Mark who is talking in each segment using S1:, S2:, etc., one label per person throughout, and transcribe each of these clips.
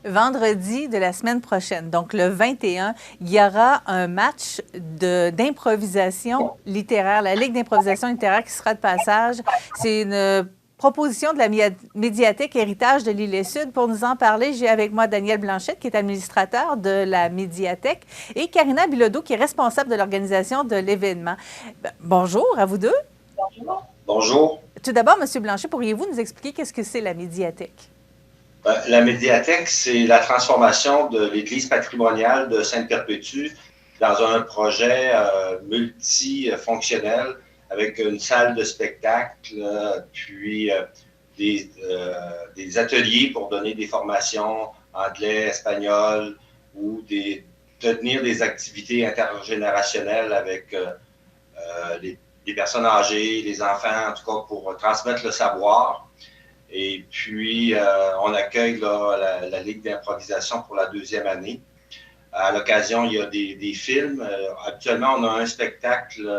S1: vendredi de la semaine prochaine, donc le 21, il y aura un match d'improvisation littéraire, la Ligue d'improvisation littéraire qui sera de passage. C'est une proposition de la médiathèque Héritage de l'Île-et-Sud. Pour nous en parler, j'ai avec moi Daniel Blanchette, qui est administrateur de la médiathèque, et Karina Bilodeau, qui est responsable de l'organisation de l'événement. Bonjour à vous deux.
S2: Bonjour. Bonjour.
S1: Tout d'abord, M. Blanchet, pourriez-vous nous expliquer qu'est-ce que c'est la médiathèque?
S2: La médiathèque, c'est la transformation de l'église patrimoniale de Sainte-Perpétue dans un projet multifonctionnel avec une salle de spectacle, puis des ateliers pour donner des formations anglais, espagnol ou tenir des activités intergénérationnelles avec les personnes âgées, les enfants, en tout cas pour transmettre le savoir. Et puis, on accueille là, la Ligue d'improvisation pour la 2e année. À l'occasion, il y a des films. Actuellement, on a un spectacle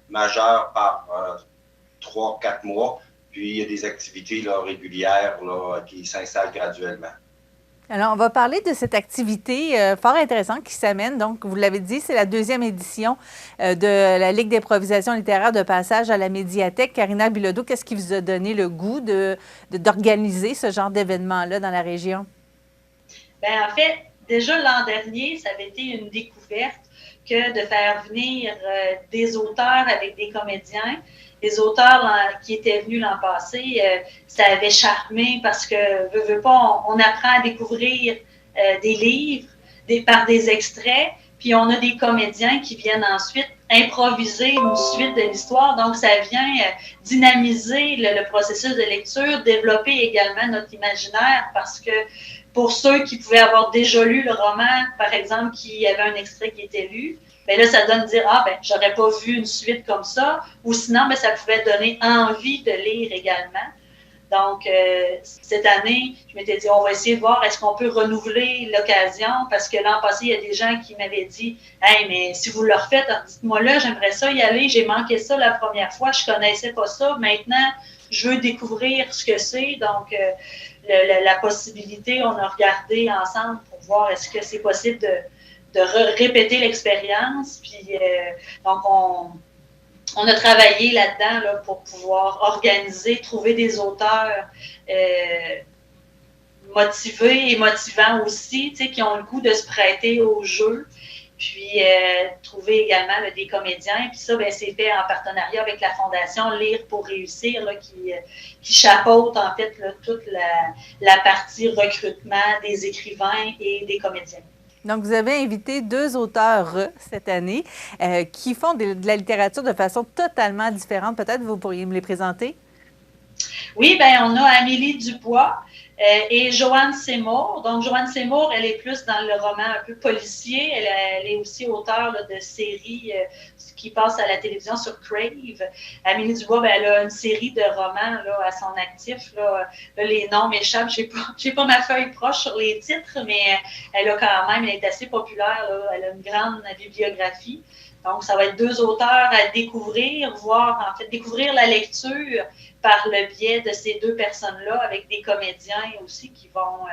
S2: majeur par 3-4 mois. Puis, il y a des activités là, régulières là, qui s'installent graduellement.
S1: Alors, on va parler de cette activité fort intéressante qui s'amène. Donc, vous l'avez dit, c'est la 2e édition de la Ligue d'improvisation littéraire de passage à la médiathèque. Karina Bilodeau, qu'est-ce qui vous a donné le goût d'organiser ce genre d'événement-là dans la région?
S3: Bien, en fait, déjà l'an dernier, ça avait été une découverte que de faire venir des auteurs avec des comédiens. Les auteurs qui étaient venus l'an passé, ça avait charmé parce que, veut pas, on apprend à découvrir des livres par des extraits, puis on a des comédiens qui viennent ensuite improviser une suite de l'histoire. Donc, ça vient dynamiser le processus de lecture, développer également notre imaginaire parce que pour ceux qui pouvaient avoir déjà lu le roman, par exemple, qui avait un extrait qui était lu, bien là, ça donne de dire, j'aurais pas vu une suite comme ça, ou sinon, bien, ça pouvait donner envie de lire également. Donc, cette année, je m'étais dit, on va essayer de voir est-ce qu'on peut renouveler l'occasion, parce que l'an passé, il y a des gens qui m'avaient dit, hey, mais si vous le refaites, dites-moi là, j'aimerais ça y aller, j'ai manqué ça la première fois, je connaissais pas ça, maintenant, je veux découvrir ce que c'est, donc la possibilité, on a regardé ensemble pour voir est-ce que c'est possible de répéter l'expérience. Puis, donc, on a travaillé là-dedans là, pour pouvoir organiser, trouver des auteurs motivés et motivants aussi, tu sais, qui ont le goût de se prêter au jeu. Puis, trouver également là, des comédiens. Puis ça, bien, c'est fait en partenariat avec la Fondation Lire pour réussir, là, qui chapeaute, en fait, là, toute la partie recrutement des écrivains et des comédiens.
S1: Donc, vous avez invité 2 auteurs cette année qui font de la littérature de façon totalement différente. Peut-être vous pourriez me les présenter?
S3: Oui, bien, on a Amélie Dubois et Joanne Seymour. Donc, Joanne Seymour, elle est plus dans le roman un peu policier. Elle est aussi auteure là, de séries qui passent à la télévision sur Crave. Amélie Dubois, bien, elle a une série de romans là, à son actif. Là, les noms m'échappent. J'ai pas ma feuille proche sur les titres, mais elle a quand même, elle est assez populaire. Là. Elle a une grande bibliographie. Donc, ça va être 2 auteurs à découvrir, découvrir la lecture par le biais de ces 2 personnes-là, avec des comédiens aussi qui vont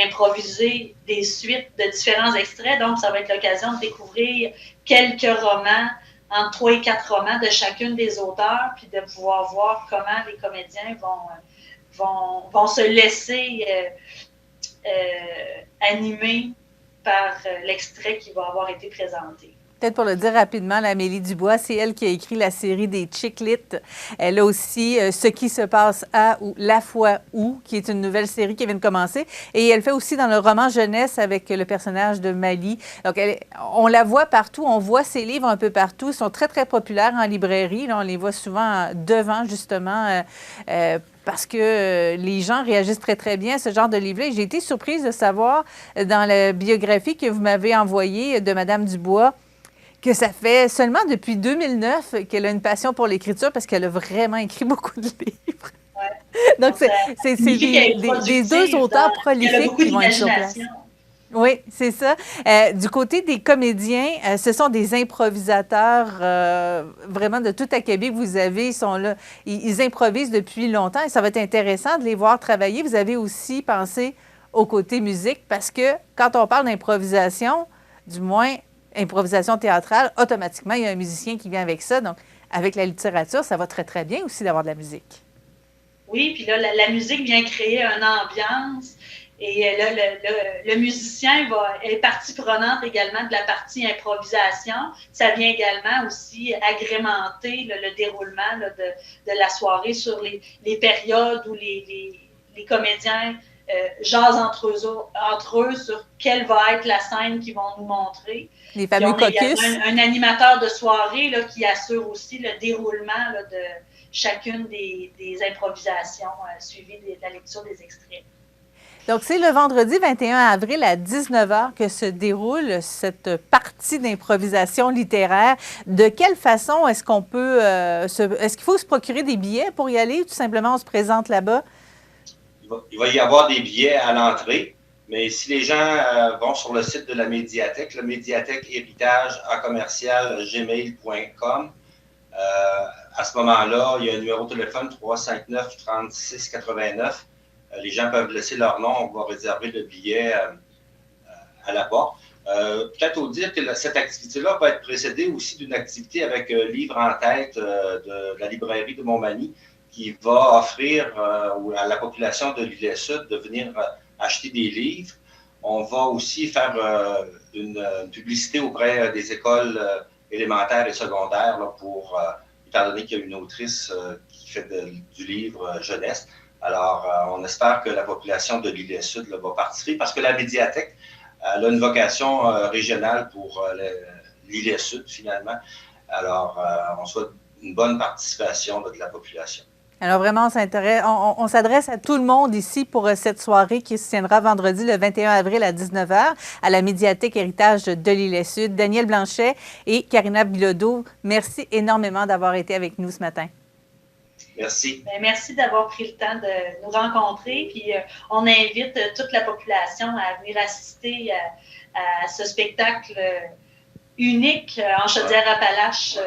S3: improviser des suites de différents extraits. Donc, ça va être l'occasion de découvrir quelques romans, entre 3 et 4 romans de chacune des auteurs, puis de pouvoir voir comment les comédiens vont se laisser animer par l'extrait qui va avoir été présenté.
S1: Peut-être pour le dire rapidement, Amélie Dubois, c'est elle qui a écrit la série des Chick-Lit. Elle a aussi Ce qui se passe à ou La fois où, qui est une nouvelle série qui vient de commencer. Et elle fait aussi dans le roman jeunesse avec le personnage de Mali. Donc, on la voit partout, on voit ses livres un peu partout. Ils sont très, très populaires en librairie. Là, on les voit souvent devant, justement, parce que les gens réagissent très, très bien à ce genre de livre-là. J'ai été surprise de savoir, dans la biographie que vous m'avez envoyée de Mme Dubois, que ça fait seulement depuis 2009 qu'elle a une passion pour l'écriture parce qu'elle a vraiment écrit beaucoup de livres.
S3: Ouais.
S1: Donc, c'est des 2 auteurs prolifiques qui vont être sur place. Oui, c'est ça. Du côté des comédiens, ce sont des improvisateurs vraiment de tout acabit que vous avez. Ils sont là, ils improvisent depuis longtemps et ça va être intéressant de les voir travailler. Vous avez aussi pensé au côté musique, parce que quand on parle d'improvisation, du moins improvisation théâtrale, automatiquement, il y a un musicien qui vient avec ça. Donc, avec la littérature, ça va très, très bien aussi d'avoir de la musique.
S3: Oui, puis là, la musique vient créer une ambiance. Et là, le musicien est partie prenante également de la partie improvisation. Ça vient également aussi agrémenter le déroulement de la soirée sur les périodes où les comédiens jasent entre eux sur quelle va être la scène qu'ils vont nous montrer.
S1: Les fameux caucus.
S3: Un animateur de soirée là, qui assure aussi le déroulement là, de chacune des improvisations suivies de la lecture des extraits.
S1: Donc, c'est le vendredi 21 avril à 19h que se déroule cette partie d'improvisation littéraire. De quelle façon est-ce qu'on peut... est-ce qu'il faut se procurer des billets pour y aller ou tout simplement on se présente là-bas?
S2: Il va y avoir des billets à l'entrée, mais si les gens vont sur le site de la médiathèque, la médiathèque héritage à commercial gmail.com, à ce moment-là, il y a un numéro de téléphone 359-3689. Les gens peuvent laisser leur nom, on va réserver le billet à la porte. Peut-être au dire que cette activité-là va être précédée aussi d'une activité avec Livre en tête de la librairie de Montmagny qui va offrir à la population de l'île Sud de venir acheter des livres. On va aussi faire une publicité auprès des écoles élémentaires et secondaires là, étant donné qu'il y a une autrice qui fait du livre jeunesse. Alors, on espère que la population de l'île Sud là, va participer parce que la médiathèque a une vocation régionale pour l'île Sud, finalement. Alors, on souhaite une bonne participation de la population.
S1: Alors, vraiment, on s'adresse à tout le monde ici pour cette soirée qui se tiendra vendredi le 21 avril à 19h à la médiathèque Héritage de l'île Sud. Daniel Blanchet et Karina Bilodeau, merci énormément d'avoir été avec nous ce matin.
S2: Merci.
S3: Merci d'avoir pris le temps de nous rencontrer. Puis on invite toute la population à venir assister à ce spectacle unique en Chaudière-Appalaches.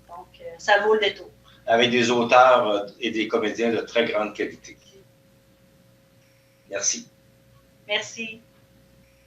S3: Donc, ça vaut le détour.
S2: Avec des auteurs et des comédiens de très grande qualité. Merci.
S3: Merci.